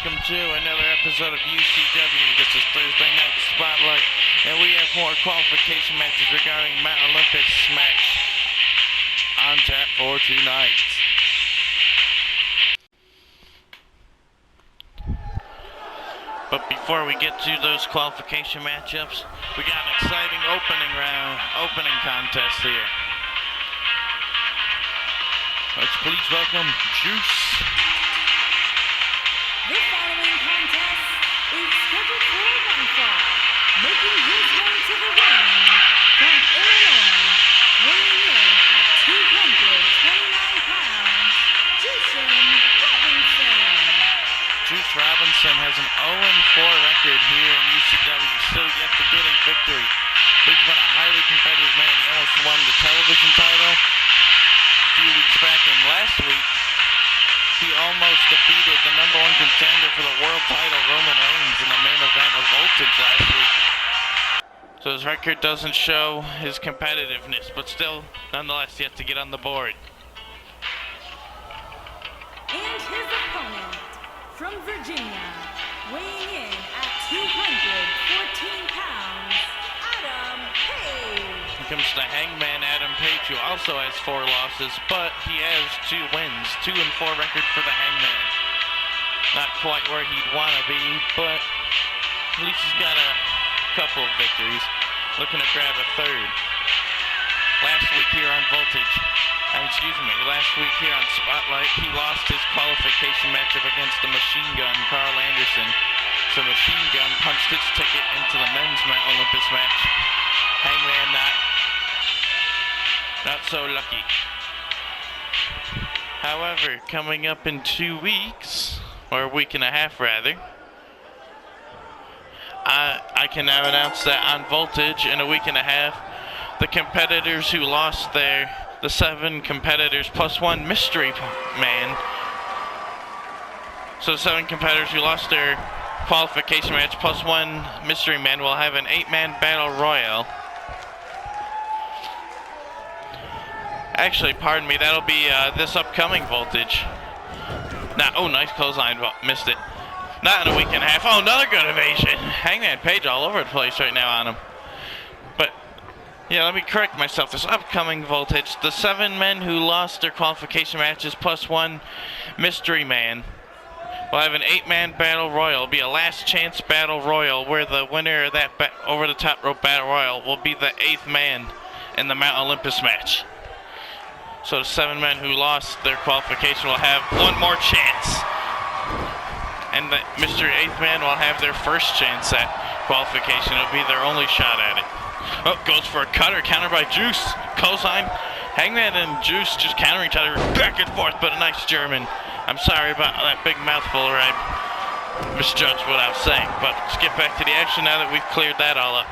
Welcome to another episode of UCW. This is Thursday Night Spotlight, and we have more qualification matches regarding Mount Olympus match on tap for tonight. But before we get to those qualification matchups, we got an exciting opening contest here. Let's please welcome Juice. The following contest is scheduled for one fall, making his way to the ring from Illinois, weighing in at 229 pounds, Juice Robinson. Juice Robinson has an 0-4 record here in UCW, still yet to get a victory. He's been a highly competitive man. He almost won the television title a few weeks back, and last week he almost defeated the #1 contender for the world title, Roman Reigns, in the main event of Voltage last week. So his record doesn't show his competitiveness, but still, nonetheless, yet to get on the board. And his opponent, from Virginia, weighing in at 214 pounds, Adam Page. Here comes the Hangman, Adam Page, who also has 4 losses, but he has 2 wins. 2-4 record for the Hangman. Not quite where he'd want to be, but at least he's got a couple of victories. Looking to grab a third. Last week here on last week here on Spotlight, he lost his qualification matchup against the Machine Gun, Carl Anderson. So Machine Gun punched his ticket into the men's Mount Olympus match. Hangman not so lucky. However, coming up in 2 weeks, or a week and a half rather, I can now announce that on Voltage in a week and a half, the competitors who lost the 7 competitors plus 1 mystery man. So 7 competitors who lost their qualification match plus 1 mystery man will have an 8-man battle royal. Actually, pardon me, that'll be this upcoming Voltage. Oh, nice clothesline, missed it. Not in a week and a half. Oh, another good evasion. Hangman Page all over the place right now on him. But, yeah, let me correct myself. This upcoming Voltage, the 7 men who lost their qualification matches plus 1 mystery man will have an 8-man battle royal. It'll be a last chance battle royal where the winner of that over the top rope battle royal will be the 8th man in the Mount Olympus match. So the 7 men who lost their qualification will have one more chance. And the Mr. 8th man will have their first chance at qualification. It'll be their only shot at it. Oh, goes for a cutter, countered by Juice. Cosine. Hangman and Juice just countering each other back and forth, but a nice German. I'm sorry about that big mouthful, or I misjudged what I was saying. But let's get back to the action now that we've cleared that all up.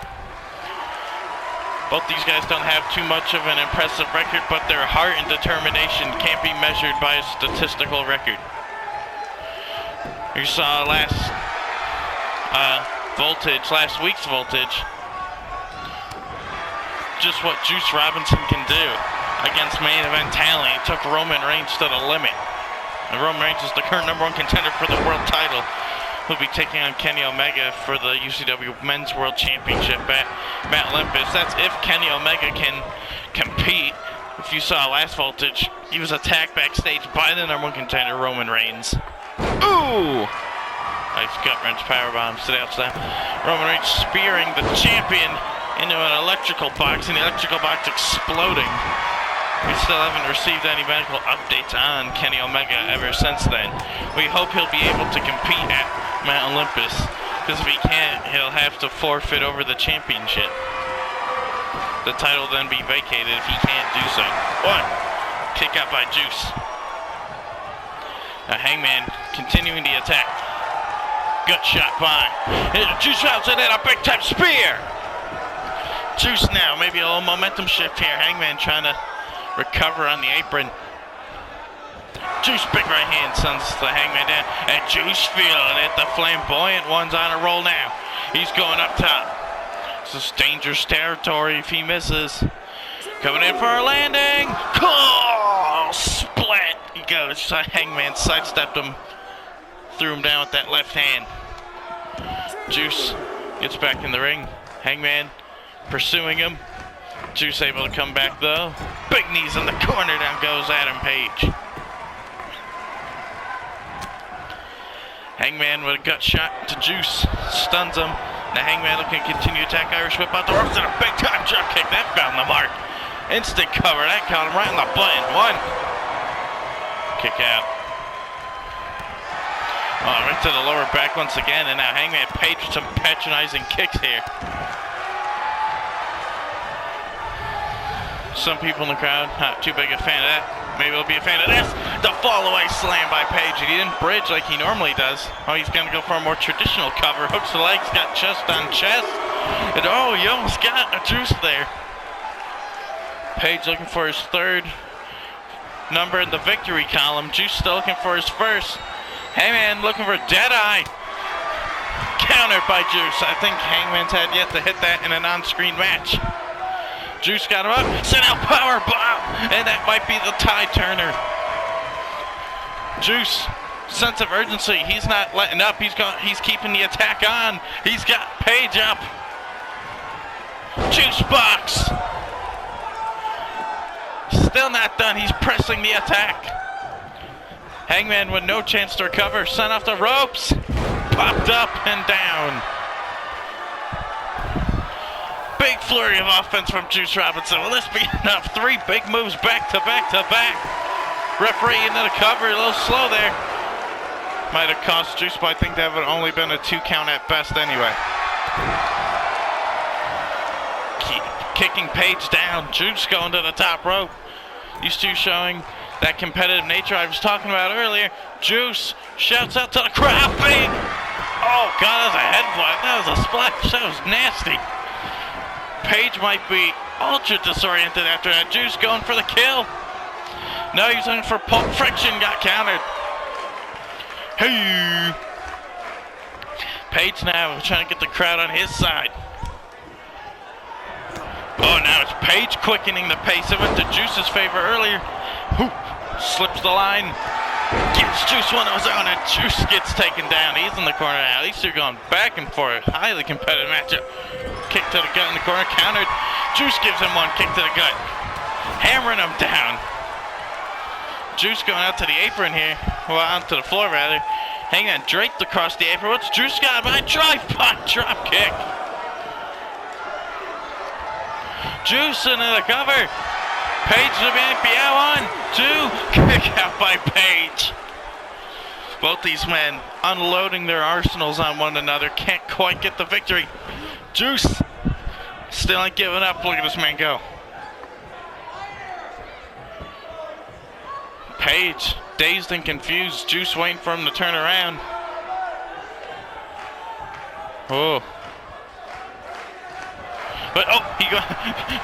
Both these guys don't have too much of an impressive record, but their heart and determination can't be measured by a statistical record. You saw last week's Voltage, just what Juice Robinson can do against main event talent. He took Roman Reigns to the limit. And Roman Reigns is the current #1 contender for the world title. He'll be taking on Kenny Omega for the UCW Men's World Championship at Mount Olympus. That's if Kenny Omega can compete. If you saw last Voltage, he was attacked backstage by the #1 contender, Roman Reigns. Ooh! Nice gut wrench powerbomb, sit out slam. Roman Reigns spearing the champion into an electrical box, and the electrical box exploding. We still haven't received any medical updates on Kenny Omega ever since then. We hope he'll be able to compete at Mount Olympus, because if he can't, he'll have to forfeit over the championship. The title will then be vacated if he can't do so. One, kick out by Juice. Hangman continuing the attack. Gut shot by. Juice routes it in, a big time spear. Juice now, maybe a little momentum shift here. Hangman trying to recover on the apron. Juice big right hand sends the Hangman down. And Juice feeling it. The flamboyant one's on a roll now. He's going up top. This is dangerous territory if he misses. Coming in for a landing. Oh, split. He goes. Hangman sidestepped him. Threw him down with that left hand. Juice gets back in the ring. Hangman pursuing him. Juice able to come back though. Big knees in the corner. Down goes Adam Page. Hangman with a gut shot to Juice. Stuns him. Now Hangman looking to continue attack. Irish whip out the ropes and a big time drop kick. That found the mark. Instant cover. That caught him right on the button. One. Kick out. Oh, right to the lower back once again. And now Hangman Page with some patronizing kicks here. Some people in the crowd not too big a fan of that. Maybe they'll be a fan of this. The fall away slam by Page. He didn't bridge like he normally does. Oh, he's going to go for a more traditional cover. Hooks the legs, got chest on chest. And oh, he almost got a Juice there. Page looking for his third number in the victory column. Juice still looking for his first. Hangman looking for Deadeye. Countered by Juice. I think Hangman's had yet to hit that in an on-screen match. Juice got him up, sent out power bomb, and that might be the tie turner. Juice, sense of urgency. He's not letting up. He's keeping the attack on. He's got Page up. Juice box. Still not done. He's pressing the attack. Hangman with no chance to recover. Sent off the ropes. Popped up and down. Big flurry of offense from Juice Robinson. Will this be enough? Three big moves back to back to back. Referee into the cover, a little slow there. Might have cost Juice, but I think that would have only been a 2 count at best anyway. Keep kicking Page down. Juice going to the top rope. These two showing that competitive nature I was talking about earlier. Juice shouts out to the crowd. Big! Oh, God, that was a headbutt. That was a splash. That was nasty. Page might be ultra disoriented after that. Juice going for the kill. No, he's looking for Pulp Friction. Got countered. Hey! Page now trying to get the crowd on his side. Oh, now it's Page quickening the pace. It went to Juice's favor earlier. Whoop! Slips the line. Gives Juice one of his own, and Juice gets taken down. He's in the corner now. These two going back and forth. Highly competitive matchup. Kick to the gut in the corner, countered. Juice gives him one, kick to the gut. Hammering him down. Juice going out to the apron here. Well, onto the floor rather. Hangman draped across the apron. What's Juice got? My tripod drop kick. Juice into the cover. Page to the out. 1, 2. Kick out by Page. Both these men unloading their arsenals on one another. Can't quite get the victory. Juice still ain't giving up. Look at this man go. Page dazed and confused. Juice waiting for him to turn around. Oh. But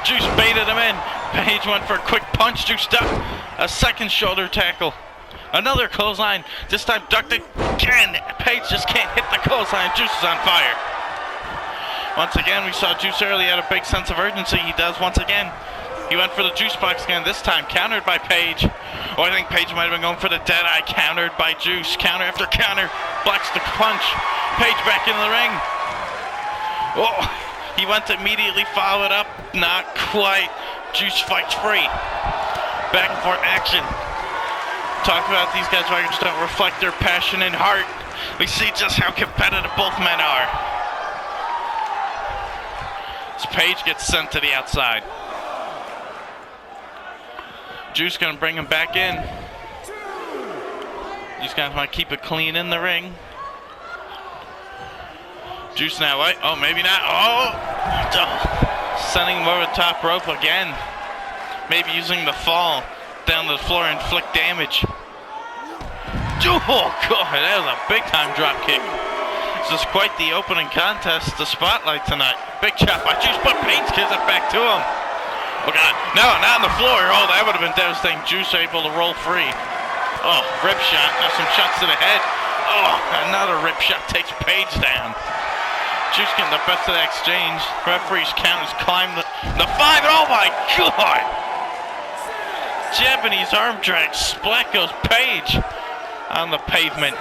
Juice baited him in. Page went for a quick punch. Juice ducked. A second shoulder tackle. Another clothesline. This time ducked again. Page just can't hit the clothesline. Juice is on fire. Once again, we saw Juice early had a big sense of urgency. He does once again. He went for the Juice box again. This time countered by Page. Or I think Page might have been going for the Deadeye. Countered by Juice. Counter after counter. Blocks the punch. Page back into the ring. Oh. He went to immediately follow it up. Not quite. Juice fights free. Back and forth action. Talk about these guys who just don't reflect their passion and heart. We see just how competitive both men are. As Page gets sent to the outside. Juice gonna bring him back in. These guys might keep it clean in the ring. Juice now, what? Oh, maybe not. Oh! Sending him over the top rope again. Maybe using the fall down the floor and inflict damage. Oh, God, that was a big-time drop kick. This is quite the opening contest to Spotlight tonight. Big chop by Juice, but Page gives it back to him. Oh, God. No, not on the floor. Oh, that would have been devastating. Juice able to roll free. Oh, rip shot. Now some shots to the head. Oh, another rip shot takes Page down. Juice getting the best of the exchange. Referee's count has climbed the 5. Oh, my God. Japanese arm drag. Splat goes Page on the pavement.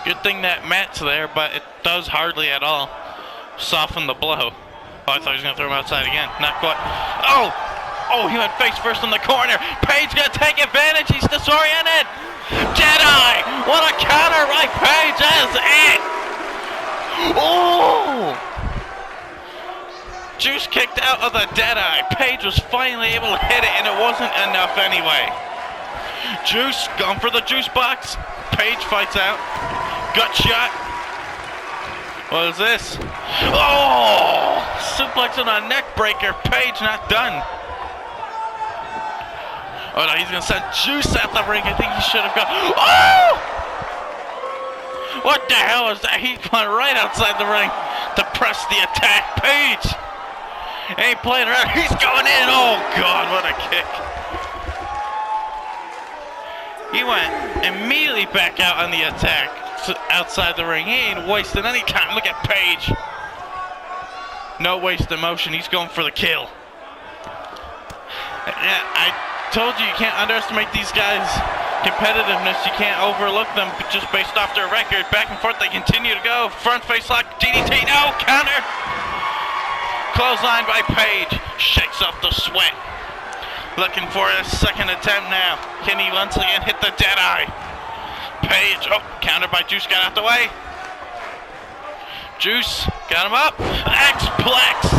Good thing that mat's there, but it does hardly at all soften the blow. Oh, I thought he was going to throw him outside again. Not quite. Oh! Oh, he went face first in the corner. Page going to take advantage. He's disoriented. Deadeye! What a counter by Page. That's it! Oh! Juice kicked out of the Deadeye. Page was finally able to hit it, and it wasn't enough anyway. Juice going for the juice box. Page fights out. Gut shot. What is this? Oh! Suplex on a neck breaker. Page not done. Oh no, he's gonna send Juice out the ring. I think he should have gone. Oh! What the hell is that? He went right outside the ring to press the attack. Page ain't playing around. He's going in. Oh God, what a kick. He went immediately back out on the attack outside the ring. He ain't wasting any time. Look at Page. No wasted motion. He's going for the kill. Yeah, I told you can't underestimate these guys' competitiveness. You can't overlook them just based off their record. Back and forth they continue to go. Front face lock, DDT, no, counter. Clothesline by Page. Shakes off the sweat. Looking for a second attempt now. Can he once again hit the Deadeye? Page, oh, countered by Juice, got out the way. Juice, got him up. X-Plex.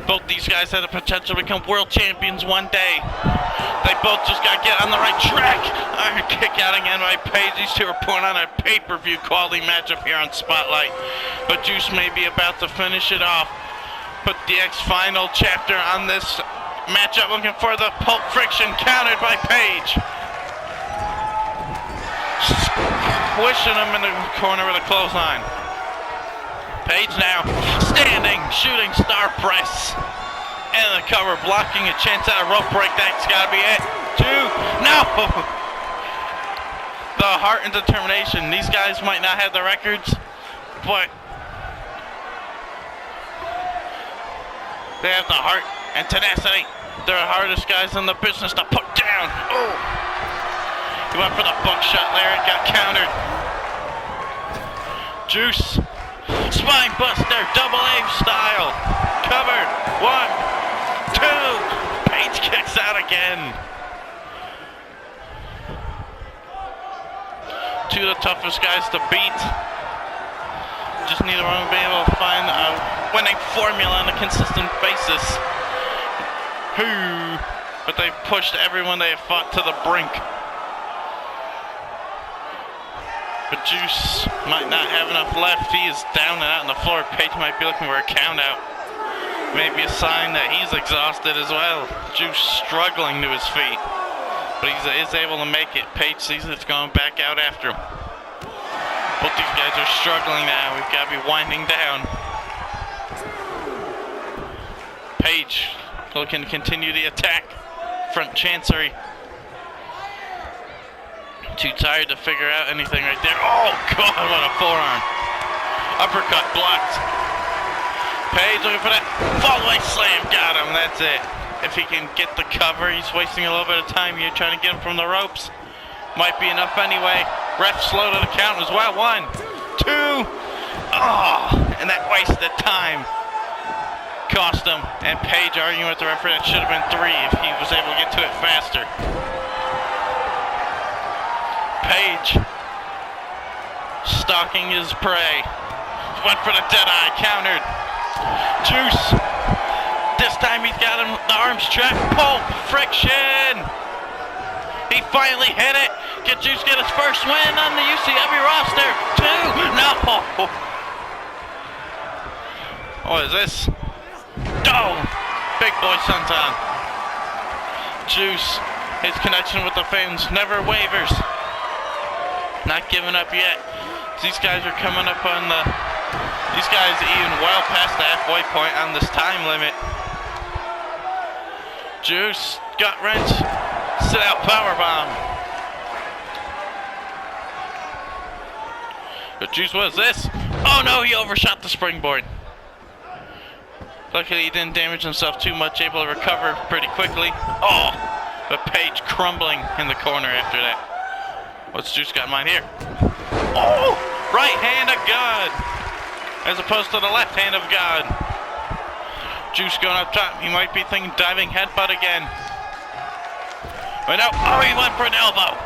Both these guys had the potential to become world champions one day. They both just got to get on the right track. Iron kick out again by Page. These two are putting on a pay-per-view quality matchup here on Spotlight. But Juice may be about to finish it off. Put the final chapter on this matchup. Looking for the Pulp Friction, countered by Page. Squishing him in the corner with a clothesline. Page now standing, shooting star press. And the cover, blocking a chance at a rope break. That's got to be it. 2, no! The heart and determination. These guys might not have the records, but they have the heart and tenacity. They're the hardest guys in the business to put down. Oh! He went for the buckshot there and got countered. Juice. Spine buster, double A style. Covered. 1, 2. Page kicks out again. Two of the toughest guys to beat. Just need to be able to find a winning formula on a consistent basis. But they've pushed everyone they have fought to the brink. But Juice might not have enough left. He is down and out on the floor. Page might be looking for a count out. Maybe a sign that he's exhausted as well. Juice struggling to his feet. But he is able to make it. Page sees it's going back out after him. Both these guys are struggling now. We've got to be winding down. Page looking to continue the attack. Front chancery. Too tired to figure out anything right there. Oh, God, what a forearm. Uppercut blocked. Page looking for that fallaway slam. Got him, that's it. If he can get the cover, he's wasting a little bit of time here trying to get him from the ropes. Might be enough anyway. Ref slow to the count as well. 1, 2. Oh, and that wasted time. Cost him. And Page arguing with the referee that should have been 3 if he was able to get to it faster. Page stalking his prey. Went for the Deadeye, countered. Juice. This time he's got him, the arms trapped. Pulp Friction. He finally hit it. Get Juice get his first win on the UCW roster. 2, no. What is this? Oh, big boy senton. Juice, his connection with the fans never wavers. Not giving up yet. These guys are coming up on the... These guys are even well past the halfway point on this time limit. Juice, gut wrench, sit out powerbomb. But Juice, what is this? Oh no, he overshot the springboard. Luckily he didn't damage himself too much, able to recover pretty quickly. Oh, but Page crumbling in the corner after that. What's Juice got in mind here? Oh, right hand of God, as opposed to the left hand of God. Juice going up top. He might be thinking diving headbutt again. But no, oh, he went for an elbow.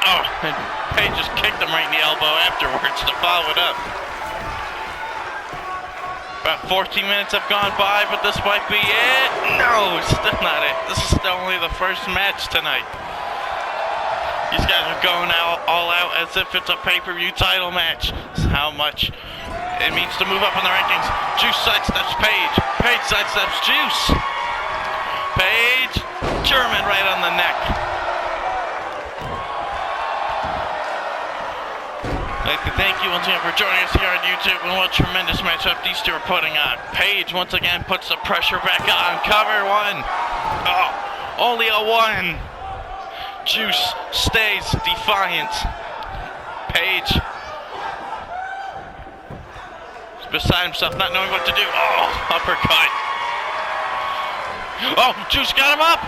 Oh, and Page just kicked him right in the elbow afterwards to follow it up. About 14 minutes have gone by, but this might be it. No, still not it. This is still only the first match tonight. These guys are going all out as if it's a pay-per-view title match. That's how much it means to move up in the rankings. Juice sidesteps Page. Page sidesteps Juice. Page, German right on the neck. I'd like to thank you once again for joining us here on YouTube, and what a tremendous matchup these two are putting on. Page once again puts the pressure back on. Cover one. Oh, only a one. Juice stays defiant. Page is beside himself, not knowing what to do. Oh, uppercut. Oh, Juice got him up.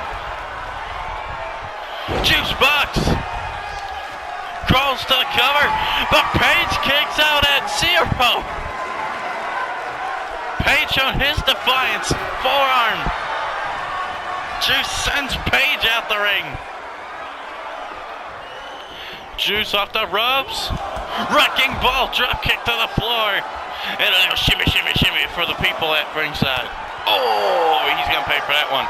Juice bucks. Crawls to the cover, but Page kicks out at 0. Page showing his defiance. Forearm. Juice sends Page out the ring. Juice off the ropes. Wrecking ball, drop kick to the floor. And a little shimmy, shimmy, shimmy for the people at ringside. Oh, he's gonna pay for that one.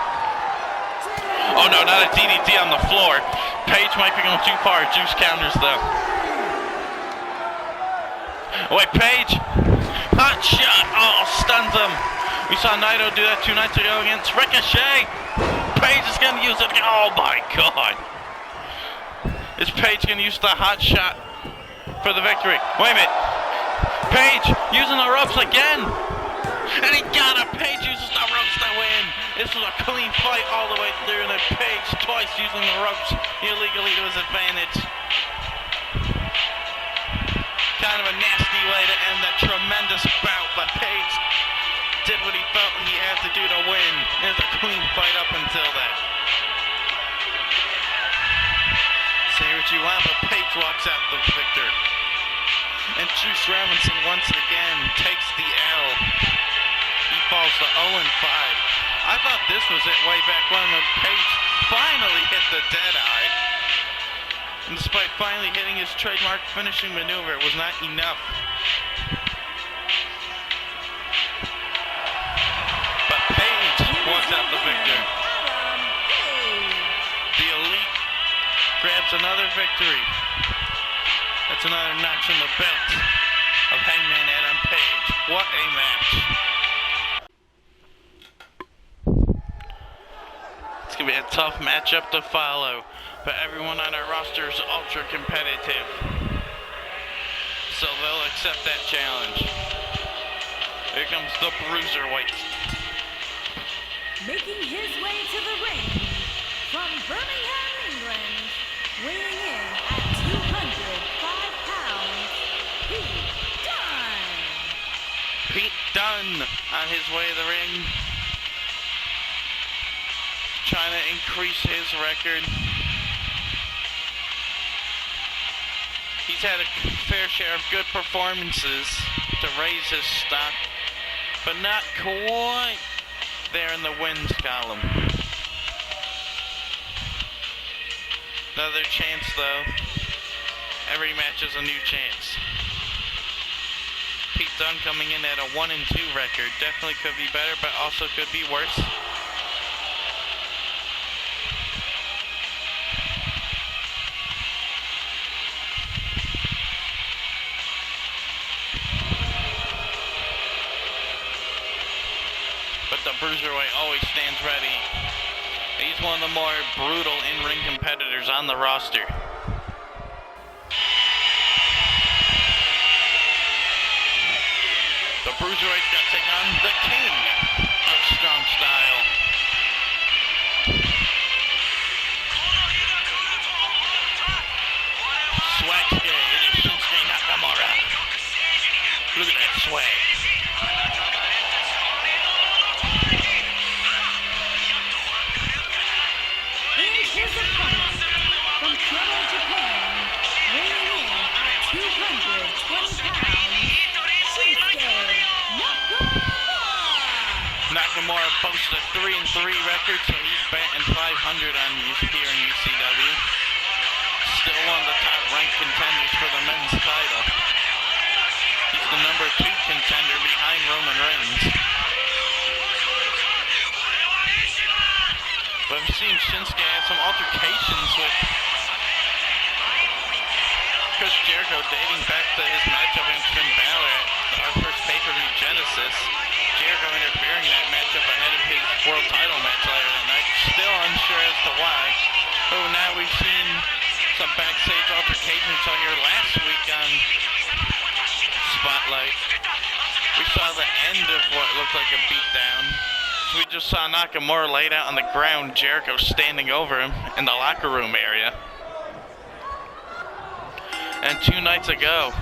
Oh no, not a DDT on the floor. Page might be going too far. Juice counters though. Oh wait, Page. Hot shot. Oh, stuns him. We saw Naito do that 2 nights ago against Ricochet. Page is gonna use it. Oh my God. Is Page gonna use the hot shot for the victory? Wait a minute. Page using the ropes again. And he got it. Page uses the ropes to win. This was a clean fight all the way through, and then Page twice using the ropes illegally to his advantage. Kind of a nasty way to end that tremendous bout, but Page did what he felt he had to do to win. It was a clean fight up until that. Say what you want, but Page walks out the victor. And Juice Robinson once again takes the L. He falls to 0-5. I thought this was it way back when Page finally hit the dead eye. And despite finally hitting his trademark finishing maneuver, it was not enough. But Page walks out the victor. The Elite grabs another victory. That's another notch in the belt of Hangman Adam Page. What a match. It's going to be a tough matchup to follow, but everyone on our roster is ultra competitive. So they'll accept that challenge. Here comes the Bruiserweight. Making his way to the ring from Birmingham, England, weighing in at 205 pounds, Pete Dunne. Pete Dunne on his way to the ring, trying to increase his record. He's had a fair share of good performances to raise his stock, but not quite there in the wins column. Another chance though. Every match is a new chance. Pete Dunne coming in at a 1-2 record. Definitely could be better, but also could be worse. But the Bruiserweight always stands ready He's one of the more brutal in-ring competitors on the roster. The Bruiserweight's got to take on the King of Strong Style. Swag today, it is Shinsuke Nakamura. Look at that swag. And his opponent from Kyoto, Japan, weighing in at 220 pounds, Shinsuke Nakamura. Nakamura boasts a 3-3 record, so he's batting 500 on here in UCW. Still one of the top-ranked contenders for the men's title. He's the number 2 contender behind Roman Reigns. But we've seen Shinsuke have some altercations with Chris Jericho dating back to his matchup against Finn Balor at our first pay-per-view Genesis. Jericho interfering in that matchup ahead of his world title match later that night. Still unsure as to why. But now we've seen some backstage altercations on here last week on SpotLight. We saw the end of what looked like a beatdown. We just saw Nakamura laid out on the ground, Jericho standing over him in the locker room area. And 2 nights ago,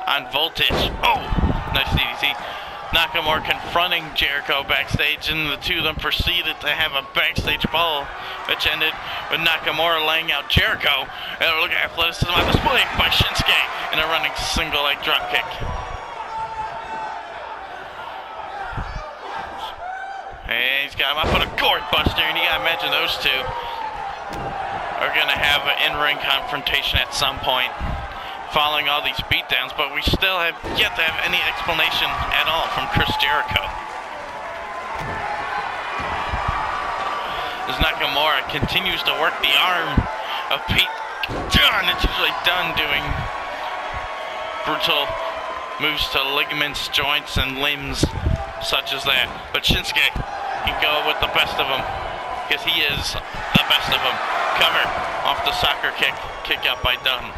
on Voltage, nice DDT, Nakamura confronting Jericho backstage, and the two of them proceeded to have a backstage brawl, which ended with Nakamura laying out Jericho. And look at athleticism on display by Shinsuke in a running single leg dropkick. And he's got him up on a gourd buster, and you gotta imagine those two are gonna have an in-ring confrontation at some point following all these beatdowns, but we still have yet to have any explanation at all from Chris Jericho. As Nakamura continues to work the arm of Pete Dunne, it's usually done doing brutal moves to ligaments, joints, and limbs such as that. But Shinsuke can go with the best of them, because he is the best of them. Cover off the soccer kick out by Dunne.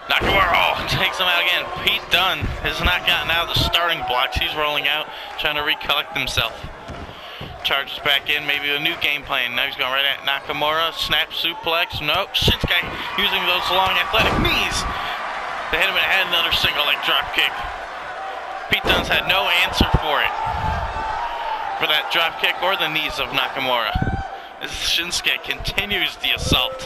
Nakamura takes him out again. Pete Dunne has not gotten out of the starting blocks. He's rolling out, trying to recollect himself. Charges back in, maybe a new game plan. Now he's going right at Nakamura. Snap suplex. Nope. Shinsuke using those long athletic knees. They hit him and had another single leg drop kick. Pete Dunne's had no answer for it. For that drop kick or the knees of Nakamura. As Shinsuke continues the assault.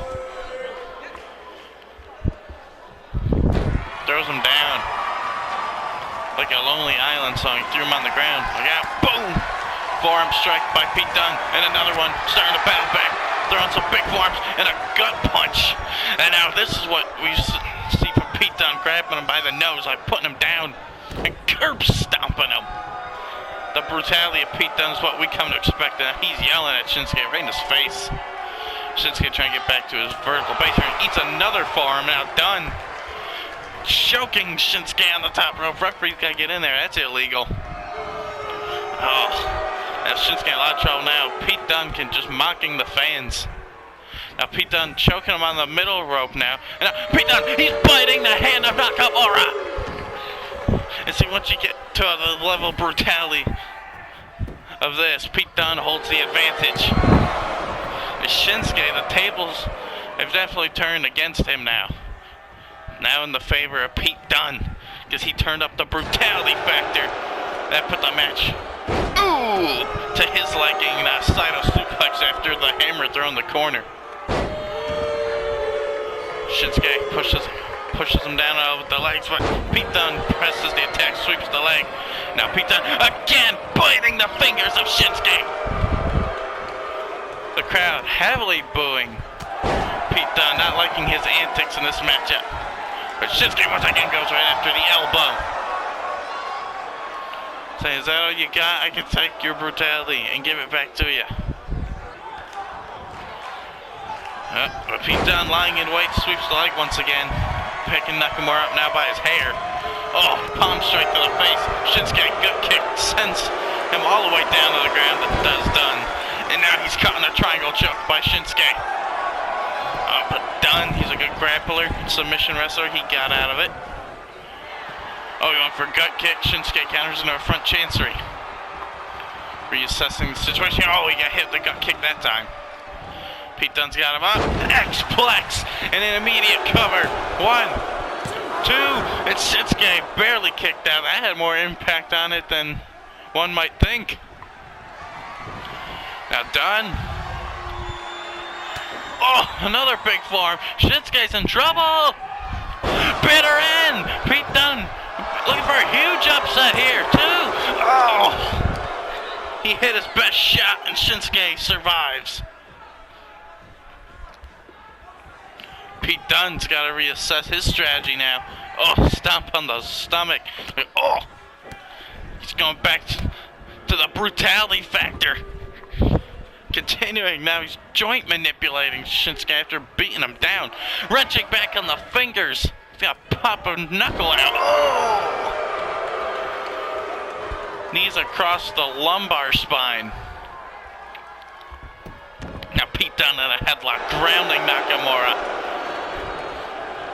Throws him down. Like a Lonely Island song. He threw him on the ground. Look out. Boom! Forearm strike by Pete Dunne. And another one starting to battle back. Throwing some big forearms and a gut punch. And now this is what we see from Pete Dunne, grabbing him by the nose, like putting him down and curb stomping him. The brutality of Pete Dunne is what we come to expect. And he's yelling at Shinsuke right in his face. Shinsuke trying to get back to his vertical base here and eats another forearm. Now Dunne choking Shinsuke on the top rope. Referee's got to get in there. That's illegal. Oh, now Shinsuke in a lot of trouble now. Pete Dunne can just mocking the fans. Now Pete Dunne choking him on the middle rope now. And now Pete Dunne, he's biting the hand of Nakamura. And see, once you get to the level of brutality of this, Pete Dunne holds the advantage. And Shinsuke, the tables have definitely turned against him now. Now in the favor of Pete Dunne, because he turned up the brutality factor. That put the match, to his liking. Saito suplex after the hammer throw in the corner. Shinsuke pushes him down with the legs, but Pete Dunne presses the attack, sweeps the leg. Now Pete Dunne again biting the fingers of Shinsuke. The crowd heavily booing Pete Dunne, not liking his antics in this matchup. But Shinsuke once again goes right after the elbow. Saying, is that all you got? I can take your brutality and give it back to you. But Pete Dunne lying in wait, sweeps the leg once again. Picking Nakamura up now by his hair. Oh, palm strike to the face. Shinsuke good kick sends him all the way right down to the ground. That's done. And now he's caught in a triangle choke by Shinsuke. But done. He's a good grappler, submission wrestler. He got out of it. Oh, he went for a gut kick. Shinsuke counters into a front chancery. Reassessing the situation. Oh, he got hit with the gut kick that time. Pete Dunne's got him up. X-Plex. And an immediate cover. 1, 2. And Shinsuke barely kicked out. That had more impact on it than one might think. Now Dunne. Oh, another big forearm. Shinsuke's in trouble. Bitter end. Pete Dunne looking for a huge upset here, too. Oh. He hit his best shot, and Shinsuke survives. Pete Dunne's got to reassess his strategy now. Oh, stomp on the stomach. Oh, he's going back to the brutality factor. Continuing now, he's joint manipulating Shinsuke after beating him down. Wrenching back on the fingers. He's got to pop a knuckle out. Oh! Knees across the lumbar spine. Now Pete Dunne in a headlock, grounding Nakamura.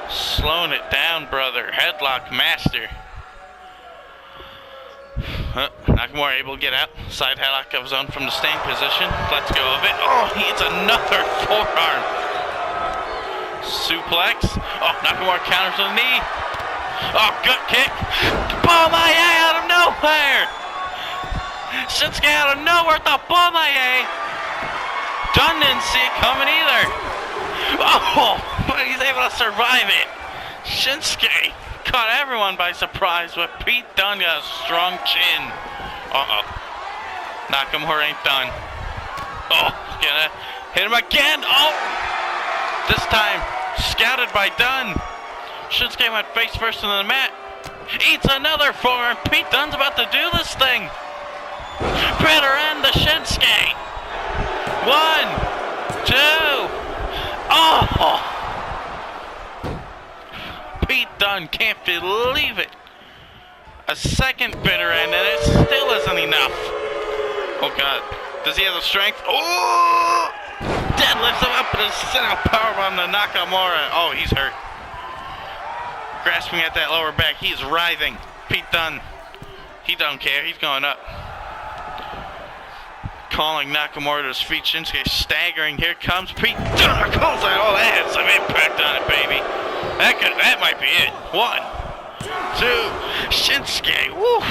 Slowing it down, brother. Headlock master. Nakamura able to get out. Side headlock of his own from the stand position. Let's go of it. Oh, he hits another forearm. Suplex. Oh, Nakamura counters with a knee. Oh, gut kick. Bomaye out of nowhere. Shinsuke out of nowhere with the Bomaye. Dunne didn't see it coming either. Oh, but he's able to survive it. Shinsuke caught everyone by surprise, but Pete Dunne got a strong chin. Uh-oh. Nakamura ain't done. Oh, gonna hit him again. Oh, this time scouted by Dunne. Shinsuke went face first into the mat. Eats another forearm. Pete Dunne's about to do this thing. Better end the Shinsuke. 1, 2. Oh! Pete Dunne can't believe it. A second bitter end, and it still isn't enough. Oh God, does he have the strength? Oh! Deadlifts him up and a sit-out powerbomb to Nakamura. Oh, he's hurt. Grasping at that lower back, he's writhing. Pete Dunne, he don't care. He's going up. Calling Nakamura to his feet. Shinsuke staggering. Here comes Pete Dunne. Oh, that had some impact on it, baby. That might be it. 1, 2. Shinsuke. Woo.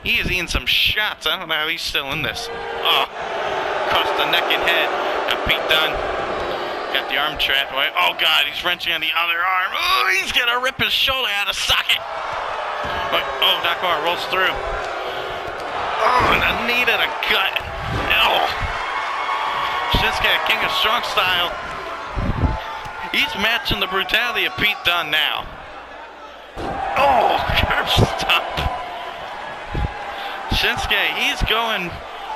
He is eating some shots. I don't know how he's still in this. Oh, across the neck and head. Now Pete Dunne got the arm trapped away. Oh God, he's wrenching on the other arm. Oh, he's gonna rip his shoulder out of socket. Oh, Nakamura rolls through. Oh, and a knee to the gut. Oh. Shinsuke, king of strong style. He's matching the brutality of Pete Dunne now. Oh, curb stomp. Shinsuke, he's going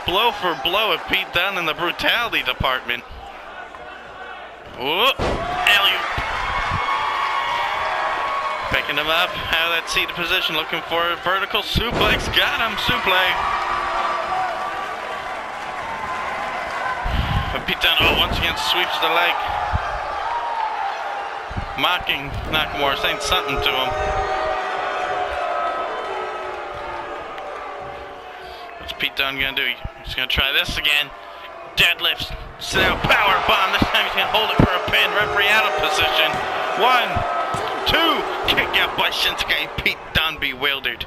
blow for blow with Pete Dunne in the brutality department. Whoop. Alley-oop. Picking him up out of that seated position, looking for a vertical suplex. Got him, suplex. But Pete Dunne, once again sweeps the leg. Mocking Nakamura, saying something to him. What's Pete Dunne gonna do? He's gonna try this again. Deadlifts, sit out, power bomb. This time he's gonna hold it for a pin. Referee out of position. 1, 2. Kick out by Shinsuke. Pete Dunne bewildered.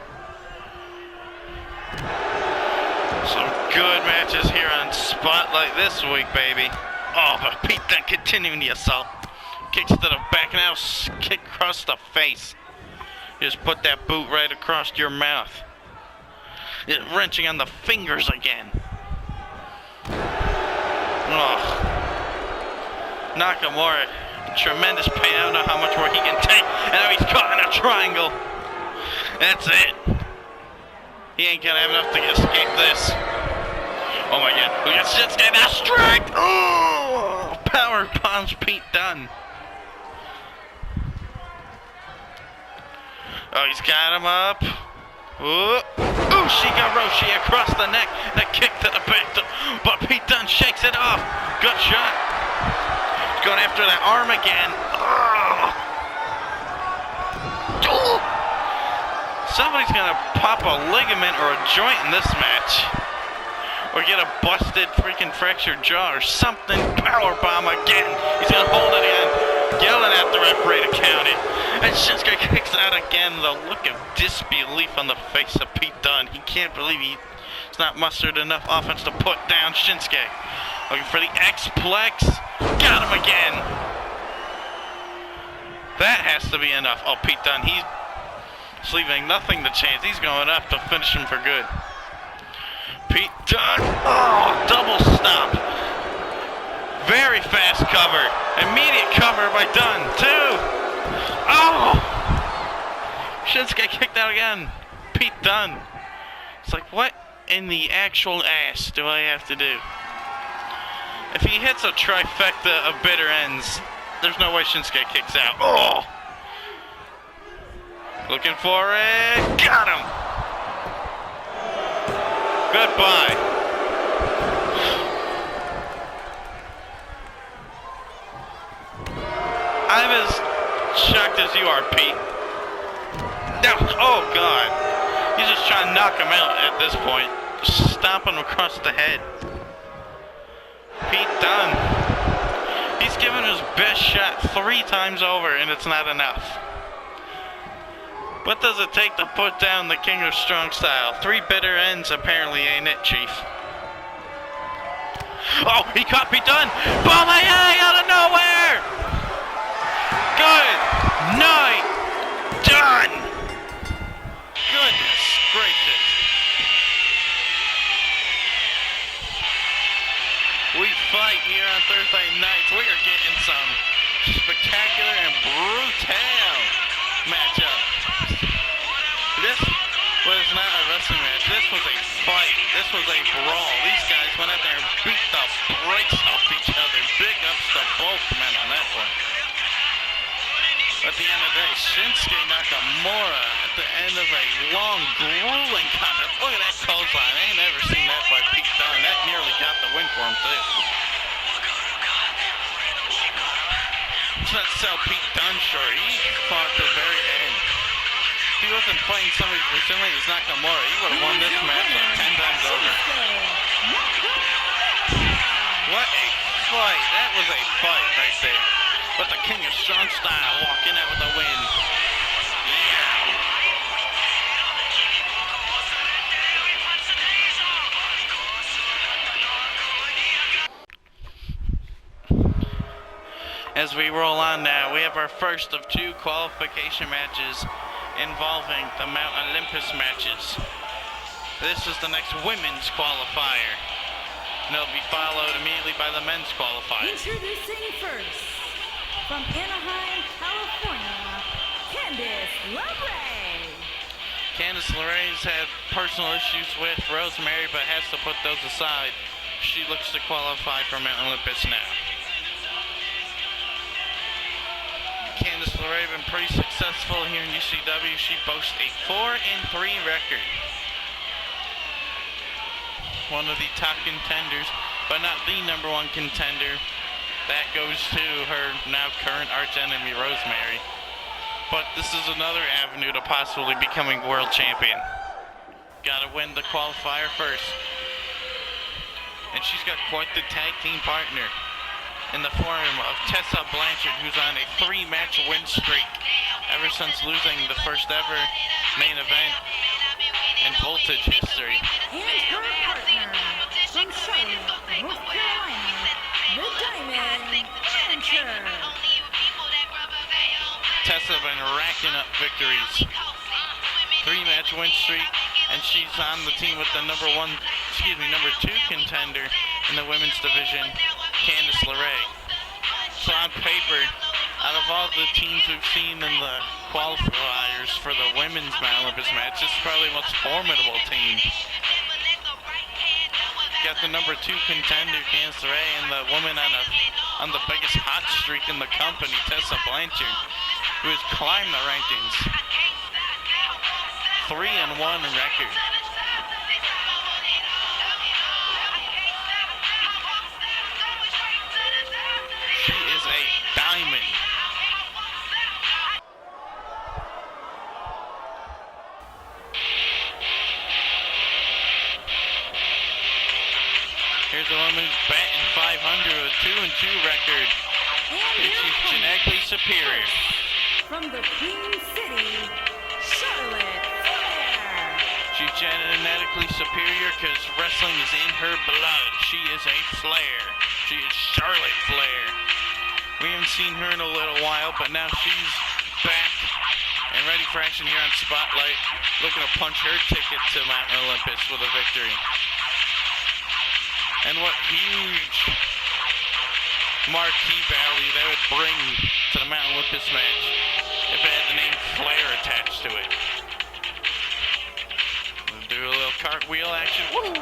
Some good matches here on Spotlight this week, baby. Oh, but Pete Dunne continuing the assault. Kicks to the back, now kick across the face. Just put that boot right across your mouth. Wrenching on the fingers again. Oh. Nakamura, tremendous pain. I don't know how much more he can take. And now he's caught in a triangle. That's it. He ain't gonna have enough to escape this. Oh my God. Look at Shinsuke, now strike! Oh! Power bombs Pete Dunne. Oh, he's got him up. Ushikaroshi across the neck. The kick to the back. But Pete Dunne shakes it off. Good shot. He's going after that arm again. Somebody's going to pop a ligament or a joint in this match. Or get a busted freaking fractured jaw or something. Powerbomb again. He's going to hold it in. Yelling at the referee to count it. And Shinsuke kicks out again. The look of disbelief on the face of Pete Dunne. He can't believe he's not mustered enough offense to put down Shinsuke. Looking for the X-Plex. Got him again. That has to be enough. Oh, Pete Dunne, he's leaving nothing to chance. He's going up to finish him for good. Pete Dunne. Oh, double stop. Very fast cover. Immediate cover by Dunne. 2. Oh! Shinsuke kicked out again. Pete Dunne. It's like, what in the actual ass do I have to do? If he hits a trifecta of bitter ends, there's no way Shinsuke kicks out. Oh! Looking for it. Got him! Goodbye. I'm as shocked as you are, Pete. No, oh God. He's just trying to knock him out at this point. Just stomping him across the head. Pete Dunne. He's given his best shot 3 times over and it's not enough. What does it take to put down the King of Strong Style? 3 bitter ends apparently, ain't it, Chief? Oh, he caught Pete Dunne. Ball my eye out of nowhere! Good night, Dunne! Goodness gracious. We fight here on Thursday nights. We are getting some spectacular and brutal matchup. This was not a wrestling match. This was a fight. This was a brawl. These guys went out there and beat the brakes off each other. Big ups to both men on that one. At the end of the day, Shinsuke Nakamura at the end of a long, grueling contest. Look at that clothesline. I ain't never seen that by Pete Dunne. That nearly got the win for him, too. Let's not sell Pete Dunne short. He fought to the very end. If he wasn't fighting somebody as resilient as Nakamura, he would have won this match like 10 times over. What a fight. That was a fight right there. But the King of Strong Style walking out with a win. Yeah. As we roll on now, we have our first of 2 qualification matches involving the Mount Olympus matches. This is the next women's qualifier. And it'll be followed immediately by the men's qualifier. Introducing first, from Anaheim, California, Candice LeRae. Candice LeRae's had personal issues with Rosemary, but has to put those aside. She looks to qualify for Mount Olympus now. Candice LeRae been pretty successful here in UCW. She boasts a 4-3 record. One of the top contenders, but not the #1 contender. That goes to her now current arch enemy, Rosemary. But this is another avenue to possibly becoming world champion. Gotta win the qualifier first. And she's got quite the tag team partner in the form of Tessa Blanchard, who's on a 3-match win streak ever since losing the first ever main event in Voltage history. And her partner, from Charlotte, North Carolina, the Diamond Enter. Tessa been racking up victories. 3-match win streak, and she's on the team with the number 2 contender in the women's division, Candice LeRae. So on paper, out of all the teams we've seen in the qualifiers for the women's Mount Olympus match, this is probably the most formidable team. Got the number 2 contender, Candice LeRae, and the woman on the biggest hot streak in the company, Tessa Blanchard, who has climbed the rankings. 3-1 record. She is a diamond. Here's a woman who's batting 500 with a 2-2 record. And she's genetically superior. From the Queen City, Charlotte Flair. She's genetically superior because wrestling is in her blood. She is a Flair. She is Charlotte Flair. We haven't seen her in a little while, but now she's back and ready for action here on Spotlight. Looking to punch her ticket to Mountain Olympus with a victory. And what huge marquee value that would bring to the Mountain Olympus match if it had the name Flair attached to it. We'll do a little cartwheel action. Woo!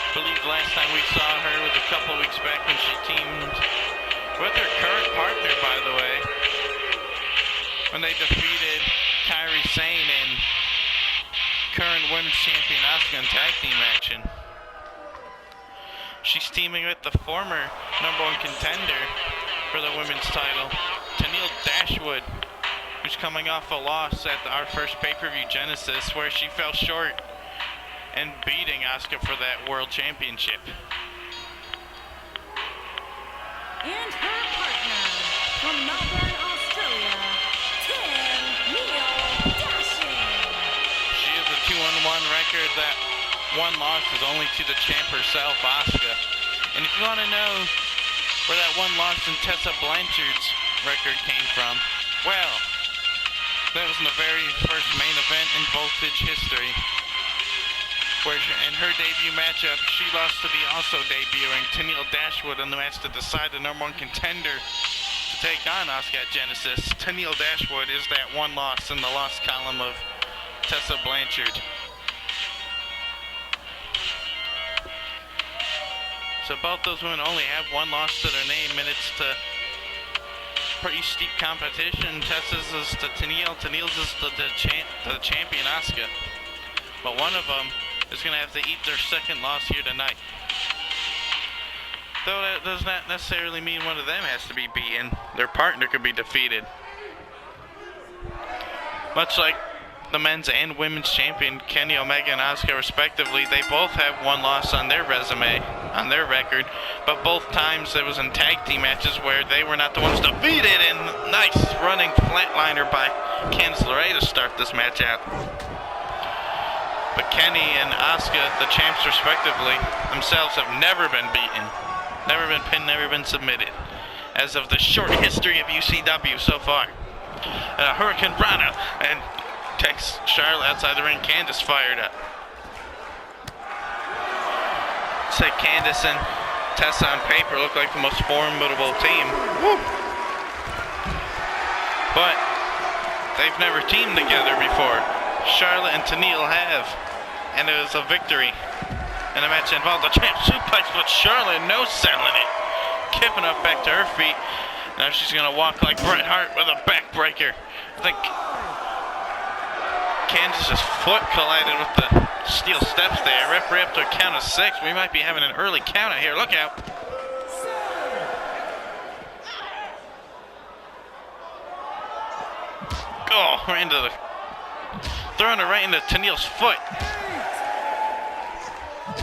I believe last time we saw her was a couple weeks back when she teamed with her current partner, by the way, when they defeated Kairi Sane and current women's champion Asuka in tag team action. She's teaming with the former #1 contender for the women's title, Tenille Dashwood, who's coming off a loss at our first pay-per-view Genesis, where she fell short and beating Asuka for that world championship. And her partner from Melbourne, Australia, Tenille Dashwood. She has a 2-1 record. That one loss is only to the champ herself, Asuka. And if you want to know where that one loss in Tessa Blanchard's record came from, well, that was in the very first main event in Voltage history, where in her debut matchup, she lost to the also debuting Tenille Dashwood in the match to decide the #1 contender to take on Asuka at Genesis. Tenille Dashwood is that one loss in the loss column of Tessa Blanchard. So both those women only have one loss to their name, and it's to pretty steep competition. Tessa's is to Tenille, Tenille's is to the champion Asuka. But one of them is going to have to eat their second loss here tonight. Though that does not necessarily mean one of them has to be beaten. Their partner could be defeated. Much like the men's and women's champion Kenny Omega and Asuka respectively, they both have one loss on their resume, on their record, but both times it was in tag team matches where they were not the ones defeated, and nice running flatliner by Candice LeRae to start this match out. But Kenny and Asuka, the champs respectively, themselves have never been beaten, never been pinned, never been submitted, as of the short history of UCW so far. Hurricane Rana and takes Charlotte outside the ring. Candice fired up. Say Candice and Tessa on paper look like the most formidable team. Woo. But they've never teamed together before. Charlotte and Tenille have, and it was a victory. And the match involved a champ suplex, but Charlotte no-selling it. Kipping up back to her feet. Now she's gonna walk like Bret Hart with a backbreaker. I think Candice's foot collided with the steel steps there. Referee up to a count of 6. We might be having an early count out here. Look out. Oh, right into the... throwing it right into Tenille's foot.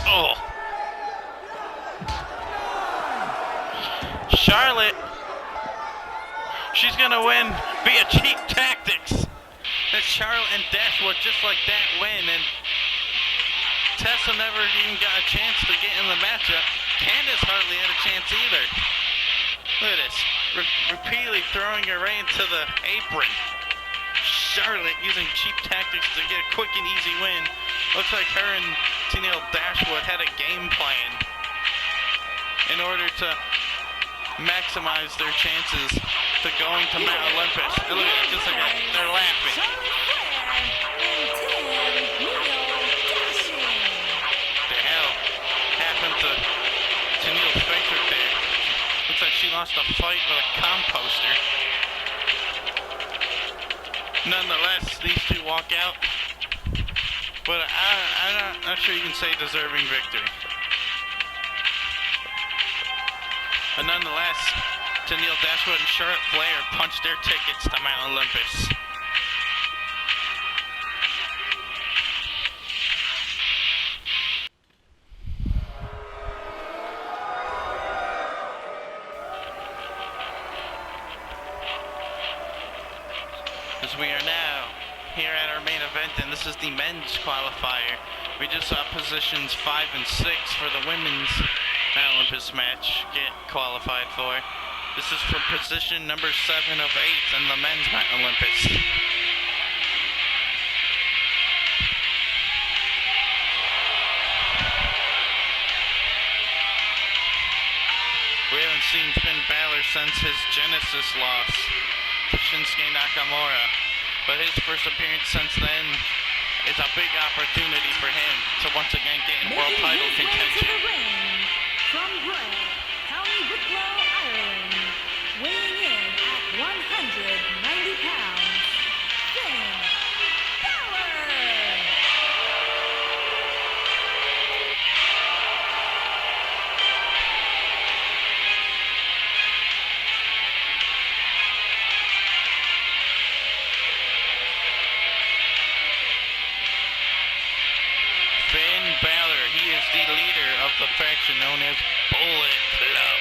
Oh. Charlotte. She's going to win via cheap tactics. That Charlotte and Dashwood just like that win, and Tessa never even got a chance to get in the matchup. Candice hardly had a chance either. Look at this. Repeatedly throwing her right into the apron. Charlotte using cheap tactics to get a quick and easy win. Looks like her and Tenille Dashwood had a game plan in order to maximize their chances to going to Mount Olympus. And look at it, just like that. They're laughing. The hell happened to Tenille's face right there? Looks like she lost a fight with a composter. Nonetheless, these two walk out. But I'm not sure you can say deserving victory. But nonetheless, Tennille Dashwood and Charlotte Flair punched their tickets to Mount Olympus. As we are now here at our main event, and this is the men's qualifier. We just saw positions 5 and 6 for the women's Mount Olympus match get qualified for. This is for position number 7 of 8 in the men's Mount Olympus. We haven't seen Finn Balor since his Genesis loss to Shinsuke Nakamura, but his first appearance since then is a big opportunity for him to once again get in world title contention. From Bray, County Wicklow, Ireland, weighing in at 190 pounds, Finn Balor! Finn Balor, he is the leader of the faction known as Bullet Club.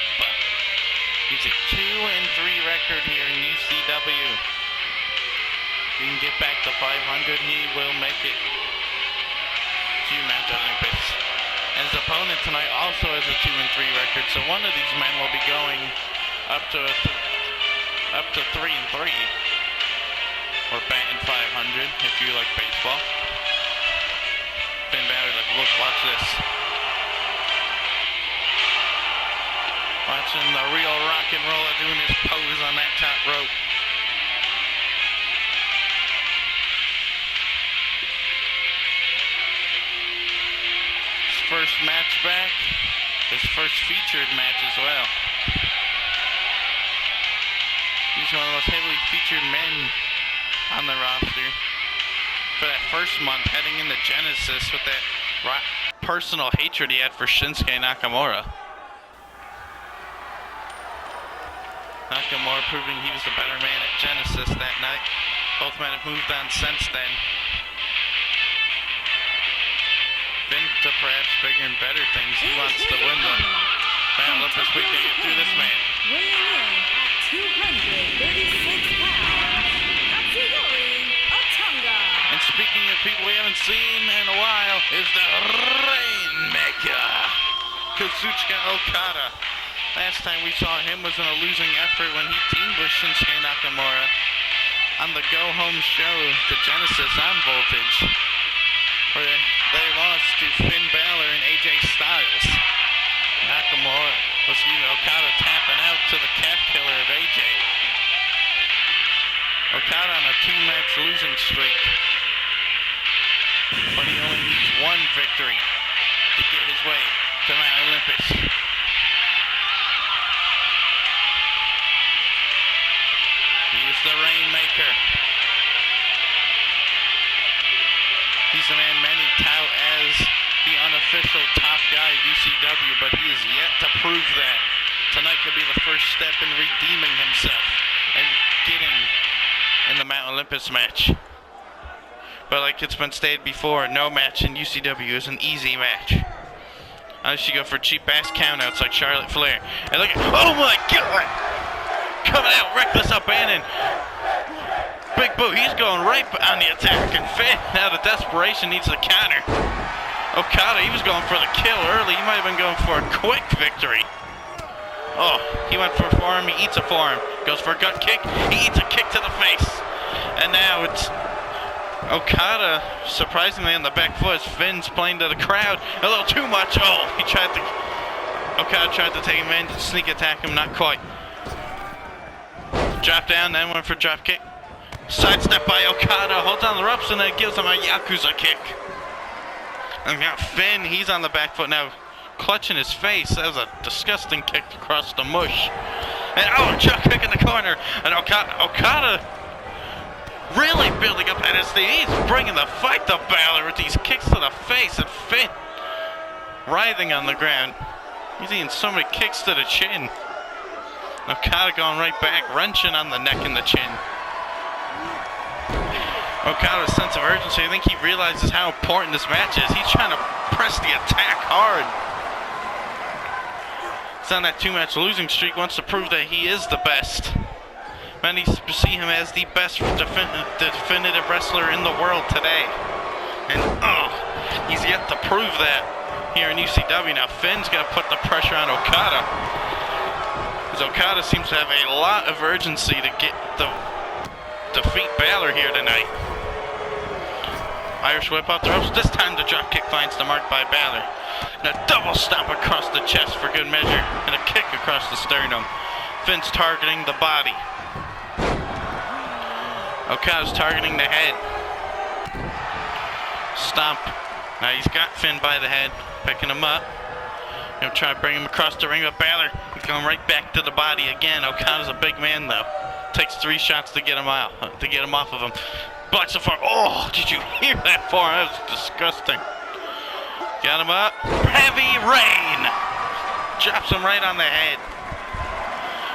He's a 2-3 record here in UCW. If he can get back to 500, he will make it to Mount Olympus. And his opponent tonight also has a 2-3 record, so one of these men will be going up to 3-3, or batting 500 if you like baseball. Finn Balor, like, look, watch this. Watching the real rock and roller doing his pose on that top rope. His first match back. His first featured match as well. He's one of the most heavily featured men on the roster. For that first month, heading into Genesis with that personal hatred he had for Shinsuke Nakamura. Nakamura proving he was the better man at Genesis that night. Both men have moved on since then. Finn to perhaps bigger and better things. He wants to win the Mount Olympus. We can get through this man. Weighing in at 236 pounds, Katsuyori Otunga. And speaking of people we haven't seen in a while, is the Rainmaker, Kazuchika Okada. Last time we saw him was in a losing effort when he teamed with Shinsuke Nakamura on the go-home show to Genesis on Voltage, where they lost to Finn Balor and AJ Styles. Okada tapping out to the calf killer of AJ. Okada on a 2-match losing streak, but he only needs one victory to get his way to Mount Olympus. He's the Rainmaker. He's the man many tout as the unofficial top guy of UCW, but he is yet to prove that. Tonight could be the first step in redeeming himself and getting in the Mount Olympus match. But like it's been stated before, no match in UCW is an easy match. Unless you go for cheap-ass countouts like Charlotte Flair. And look at, oh my God! Coming out, reckless abandon. Big Boo, he's going right on the attack, and Finn, now the desperation needs the counter. Okada, he was going for the kill early. He might have been going for a quick victory. Oh, he went for a forearm, he eats a forearm. Goes for a gut kick, he eats a kick to the face. And now it's Okada, surprisingly on the back foot. Finn's playing to the crowd. A little too much. Oh, Okada tried to take him in, sneak attack him, not quite. Drop down, then went for drop kick. Sidestep by Okada, holds on the ropes, and then gives him a Yakuza kick. And now Finn, he's on the back foot now, clutching his face. That was a disgusting kick across the mush. And drop kick in the corner. And Okada really building up at his knee. He's bringing the fight to Balor with these kicks to the face, and Finn writhing on the ground. He's eating so many kicks to the chin. Okada going right back, wrenching on the neck and the chin. Okada's sense of urgency, I think he realizes how important this match is. He's trying to press the attack hard. He's on that 2-match losing streak, wants to prove that he is the best. Many see him as the best definitive wrestler in the world today. And he's yet to prove that here in UCW. Now Finn's got to put the pressure on Okada, because Okada seems to have a lot of urgency to defeat Balor here tonight. Irish whip out the ropes. This time the dropkick finds the mark by Balor. And a double stomp across the chest for good measure. And a kick across the sternum. Finn's targeting the body. Okada's targeting the head. Stomp. Now he's got Finn by the head. Picking him up. Gonna try to bring him across the ring, but Balor going right back to the body again. Okada's a big man though. Takes 3 shots to get him out, to get him off of him. Blocks the forearm. Oh, did you hear that forearm? That was disgusting. Got him up. Heavy rain. Drops him right on the head.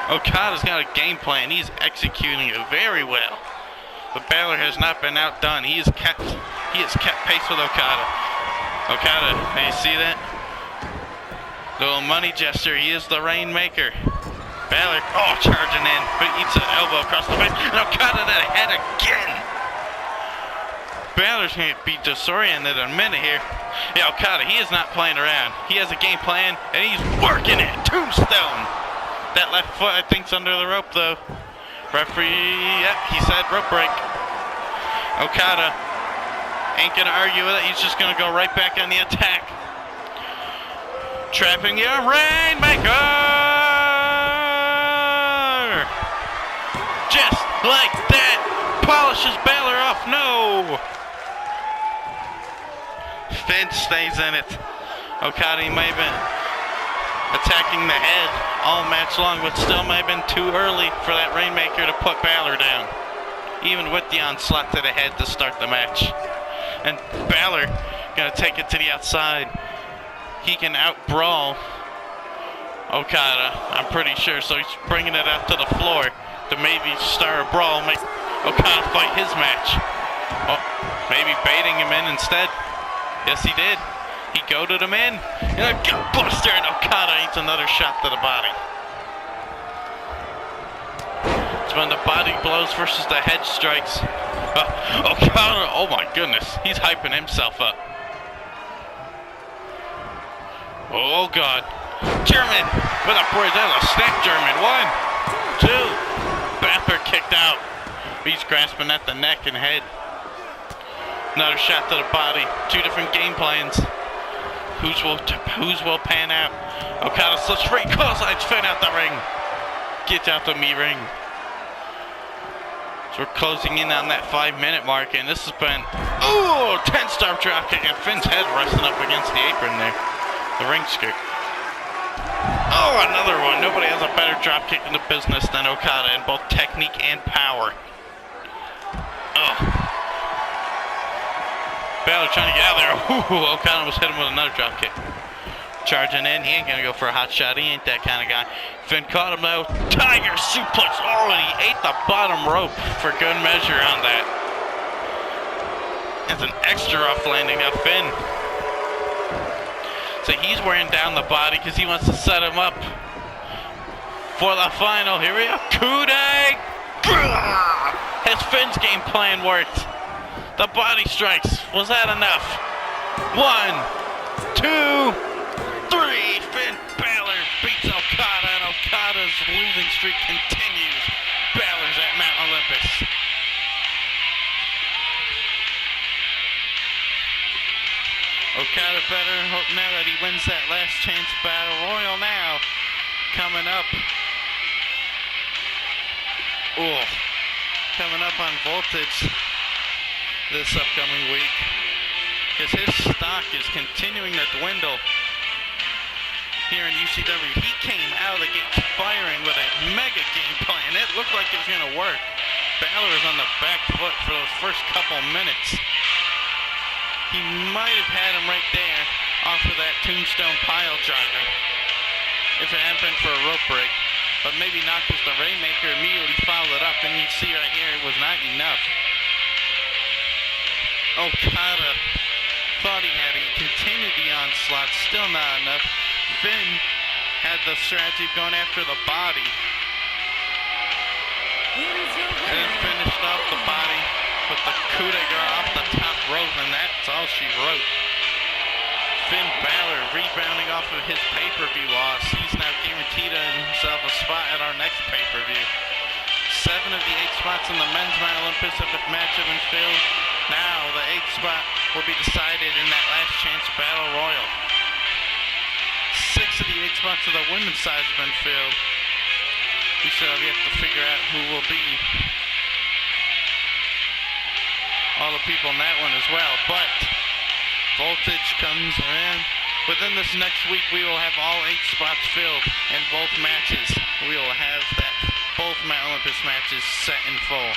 Okada's got a game plan. He's executing it very well. But Balor has not been outdone. He has kept pace with Okada. Okada, may you see that? Little money gesture. He is the rainmaker. Balor, charging in, but eats an elbow across the face. And Okada to the head again. Balor's going to be disoriented in a minute here. Yeah, Okada, he is not playing around. He has a game plan, and he's working it. Tombstone. That left foot, I think, is under the rope, though. Referee, yep, he said rope break. Okada ain't going to argue with it. He's just going to go right back on the attack. Trapping your Rainmaker! Just like that. Polishes Balor off. No! Finn stays in it. Okada may have been attacking the head all match long, but still may have been too early for that Rainmaker to put Balor down. Even with the onslaught to the head to start the match. And Balor gonna take it to the outside. He can out-brawl Okada, I'm pretty sure, so he's bringing it out to the floor to maybe start a brawl, make Okada fight his match. Oh, maybe baiting him in instead. Yes, he did. He goaded him in. And a gut buster, and Okada eats another shot to the body. It's when the body blows versus the head strikes. Okada, oh my goodness, he's hyping himself up. Oh God. German with a bridge. That was a snap German. 1, 2. Balor kicked out. He's grasping at the neck and head. Another shot to the body. 2 different game plans. Whose will pan out? Okada slips free. Clotheslines Finn out the ring. Gets out the me ring. So we're closing in on that 5-minute mark, and this has been 10-star dropkick, and Finn's head resting up against the apron there. The ring skirt. Oh, another one. Nobody has a better dropkick in the business than Okada in both technique and power. Oh. Balor trying to get out of there. Ooh, Okada was hitting with another dropkick. Charging in. He ain't going to go for a hot shot. He ain't that kind of guy. Finn caught him though. Tiger suplex. Oh, and he ate the bottom rope for good measure on that. That's an extra rough landing now, Finn. So he's wearing down the body because he wants to set him up for the final. Here we go. Kude! Has Finn's game plan worked? The body strikes. Was that enough? 1, 2, 3. Finn Balor beats Okada, and Okada's losing streak continues. Balor's at Mount Olympus. Okada better hope now that he wins that last chance battle royal now. Coming up. Coming up on Voltage this upcoming week. Because his stock is continuing to dwindle. here in UCW. He came out of the gates firing with a mega game plan. It looked like it was going to work. Balor was on the back foot for those first couple minutes. He might have had him right there off of that tombstone pile driver if it hadn't been for a rope break. But maybe not, because the Rainmaker immediately followed up, and you see right here it was not enough. Okada thought he had it. He continued the onslaught, still not enough. Finn had the strategy of going after the body. And then finished off the body with the coup de grace off the top rope, and that's all she wrote. Finn Balor rebounding off of his pay-per-view loss. He's now guaranteed himself a spot at our next pay-per-view. 7 of the 8 spots in the men's Mount Olympus match have been filled. Now the 8th spot will be decided in that last chance battle royal. 6 of the 8 spots of the women's side have been filled. We still have yet to figure out who will be all the people in that one as well. But Voltage comes in. Within this next week, we will have all 8 spots filled in both matches. We will have both Mount Olympus matches set in full.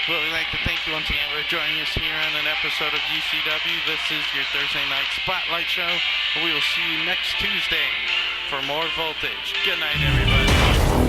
Well, we'd like to thank you once again for joining us here on an episode of UCW. This is your Thursday night Spotlight show. We will see you next Tuesday for more Voltage. Good night, everybody.